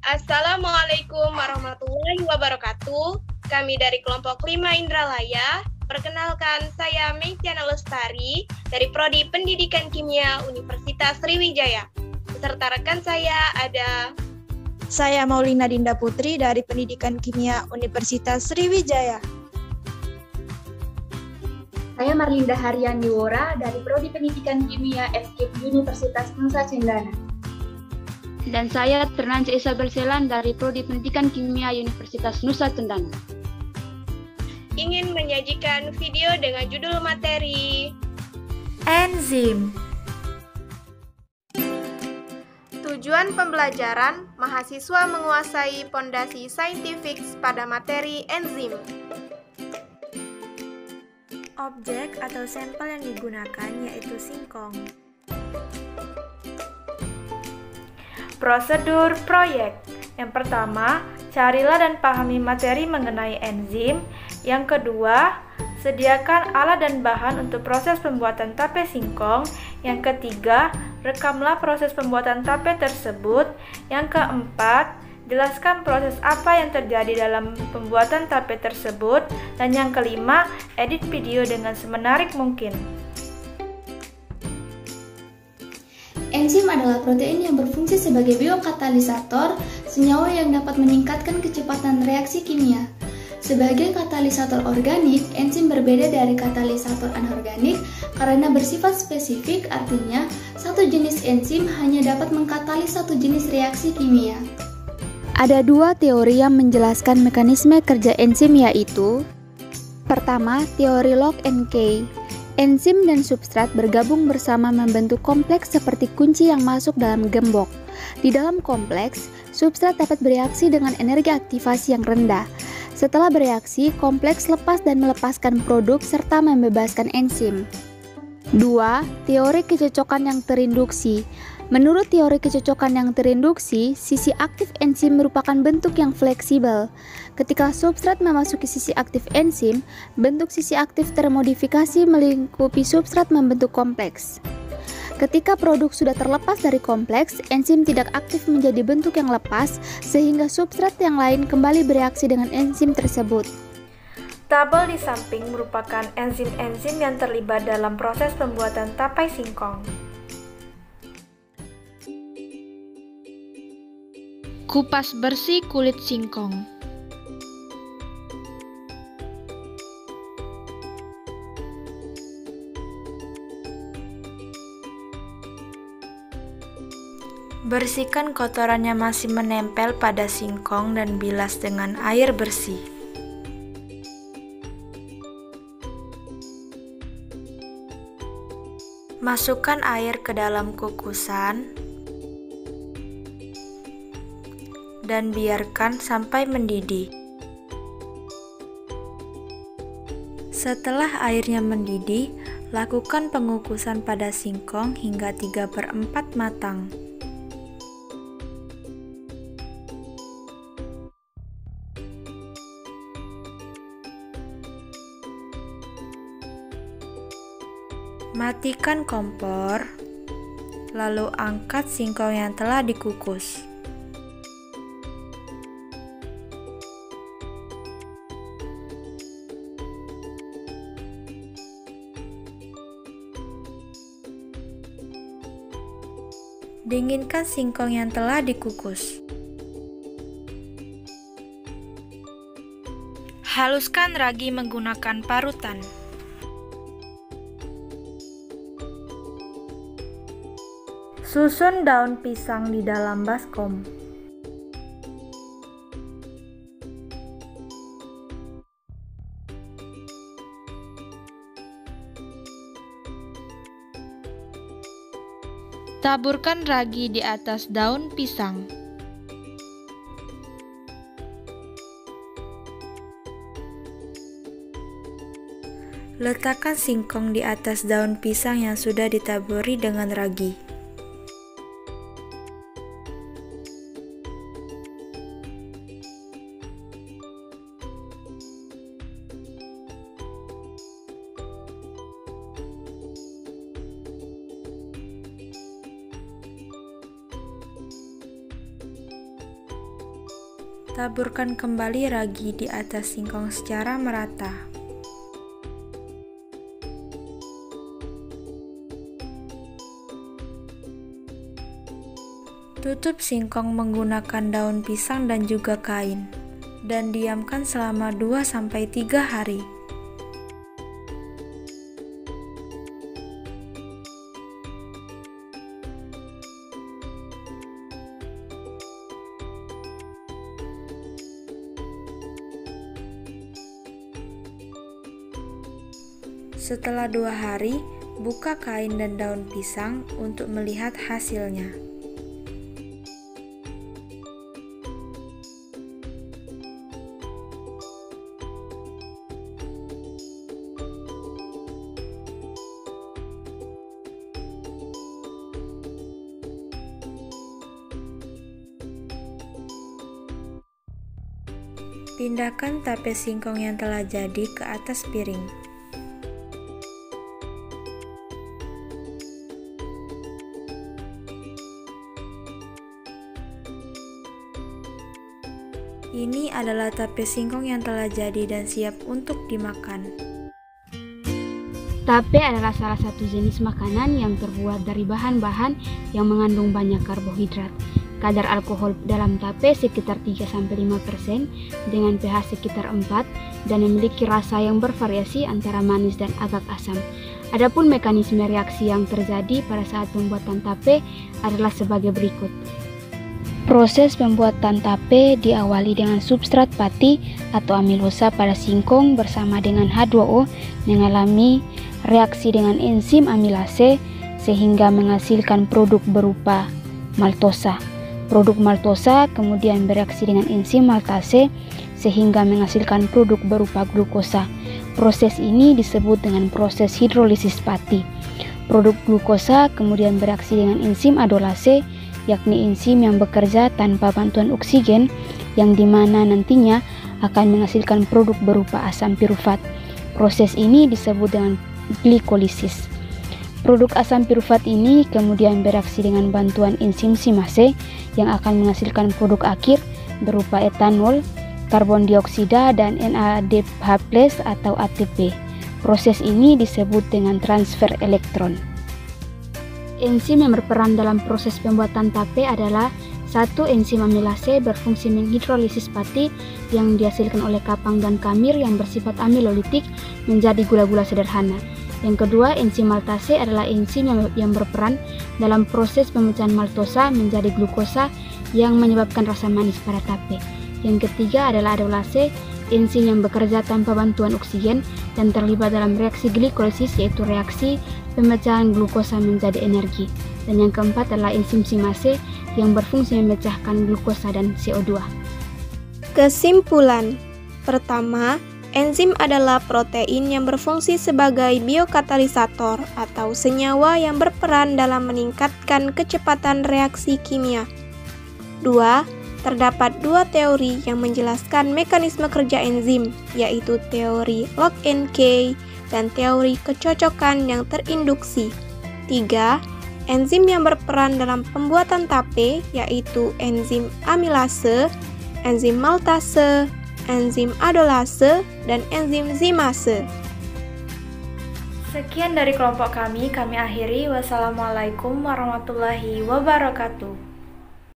Assalamualaikum warahmatullahi wabarakatuh. Kami dari kelompok 5 Indralaya. Perkenalkan, saya Meikiana Lestari dari Prodi Pendidikan Kimia Universitas Sriwijaya. Beserta rekan saya ada... Saya Maulina Dinda Putri dari Pendidikan Kimia Universitas Sriwijaya. Saya Marlinda Haryani Wora dari Prodi Pendidikan Kimia FKIP Universitas Nusa Cendana. Dan saya Ternance Isabel Selan dari Prodi Pendidikan Kimia Universitas Nusa Cendana. Ingin menyajikan video dengan judul materi Enzim. Tujuan pembelajaran, mahasiswa menguasai pondasi saintifik pada materi enzim. Objek atau sampel yang digunakan yaitu singkong. Prosedur proyek. Yang pertama, carilah dan pahami materi mengenai enzim. Yang kedua, sediakan alat dan bahan untuk proses pembuatan tape singkong. Yang ketiga, rekamlah proses pembuatan tape tersebut. Yang keempat, jelaskan proses apa yang terjadi dalam pembuatan tape tersebut. Dan yang kelima, edit video dengan semenarik mungkin. Enzim adalah protein yang berfungsi sebagai biokatalisator, senyawa yang dapat meningkatkan kecepatan reaksi kimia. Sebagai katalisator organik, enzim berbeda dari katalisator anorganik karena bersifat spesifik, artinya satu jenis enzim hanya dapat mengkatalis satu jenis reaksi kimia. Ada dua teori yang menjelaskan mekanisme kerja enzim, yaitu pertama, teori lock and key. Enzim dan substrat bergabung bersama membentuk kompleks seperti kunci yang masuk dalam gembok. Di dalam kompleks, substrat dapat bereaksi dengan energi aktivasi yang rendah. Setelah bereaksi, kompleks lepas dan melepaskan produk serta membebaskan enzim. 2. Teori kecocokan yang terinduksi. Menurut teori kecocokan yang terinduksi, sisi aktif enzim merupakan bentuk yang fleksibel. Ketika substrat memasuki sisi aktif enzim, bentuk sisi aktif termodifikasi melingkupi substrat membentuk kompleks. Ketika produk sudah terlepas dari kompleks, enzim tidak aktif menjadi bentuk yang lepas, sehingga substrat yang lain kembali bereaksi dengan enzim tersebut. Tabel di samping merupakan enzim-enzim yang terlibat dalam proses pembuatan tapai singkong. Kupas bersih kulit singkong. Bersihkan kotoran yang masih menempel pada singkong dan bilas dengan air bersih. Masukkan air ke dalam kukusan dan biarkan sampai mendidih. Setelah airnya mendidih, lakukan pengukusan pada singkong hingga 3/4 matang. Matikan kompor, lalu angkat singkong yang telah dikukus. Dinginkan singkong yang telah dikukus. Haluskan ragi menggunakan parutan. Susun daun pisang di dalam baskom. Taburkan ragi di atas daun pisang. Letakkan singkong di atas daun pisang yang sudah ditaburi dengan ragi. Taburkan kembali ragi di atas singkong secara merata. Tutup singkong menggunakan daun pisang dan juga kain, dan diamkan selama 2-3 hari. Setelah 2 hari, buka kain dan daun pisang untuk melihat hasilnya. Pindahkan tape singkong yang telah jadi ke atas piring. Ini adalah tape singkong yang telah jadi dan siap untuk dimakan. Tape adalah salah satu jenis makanan yang terbuat dari bahan-bahan yang mengandung banyak karbohidrat. Kadar alkohol dalam tape sekitar 3-5% dengan pH sekitar 4 dan memiliki rasa yang bervariasi antara manis dan agak asam. Adapun mekanisme reaksi yang terjadi pada saat pembuatan tape adalah sebagai berikut. Proses pembuatan tape diawali dengan substrat pati atau amilosa pada singkong bersama dengan H2O mengalami reaksi dengan enzim amilase sehingga menghasilkan produk berupa maltosa. Produk maltosa kemudian bereaksi dengan enzim maltase sehingga menghasilkan produk berupa glukosa. Proses ini disebut dengan proses hidrolisis pati. Produk glukosa kemudian bereaksi dengan enzim adolase, yakni enzim yang bekerja tanpa bantuan oksigen, yang dimana nantinya akan menghasilkan produk berupa asam pirufat. Proses ini disebut dengan glikolisis. Produk asam pirufat ini kemudian bereaksi dengan bantuan enzim simase yang akan menghasilkan produk akhir berupa etanol, karbon dioksida, dan NADH+ atau ATP. Proses ini disebut dengan transfer elektron. Enzim yang berperan dalam proses pembuatan tape adalah 1. Enzim amilase berfungsi menghidrolisis pati yang dihasilkan oleh kapang dan kamir yang bersifat amilolitik menjadi gula-gula sederhana. Yang kedua, enzim maltase adalah enzim yang berperan dalam proses pemecahan maltosa menjadi glukosa yang menyebabkan rasa manis pada tape. Yang ketiga adalah adolase, enzim yang bekerja tanpa bantuan oksigen dan terlibat dalam reaksi glikolisis, yaitu reaksi pemecahan glukosa menjadi energi. Dan yang keempat adalah enzim simase yang berfungsi memecahkan glukosa dan CO2. Kesimpulan. Pertama, enzim adalah protein yang berfungsi sebagai biokatalisator atau senyawa yang berperan dalam meningkatkan kecepatan reaksi kimia. 2. Terdapat 2 teori yang menjelaskan mekanisme kerja enzim, yaitu teori Lock and Key dan teori kecocokan yang terinduksi. 3. Enzim yang berperan dalam pembuatan tape, yaitu enzim amilase, enzim maltase, enzim adolase, dan enzim zimase. Sekian dari kelompok kami akhiri. Wassalamualaikum warahmatullahi wabarakatuh.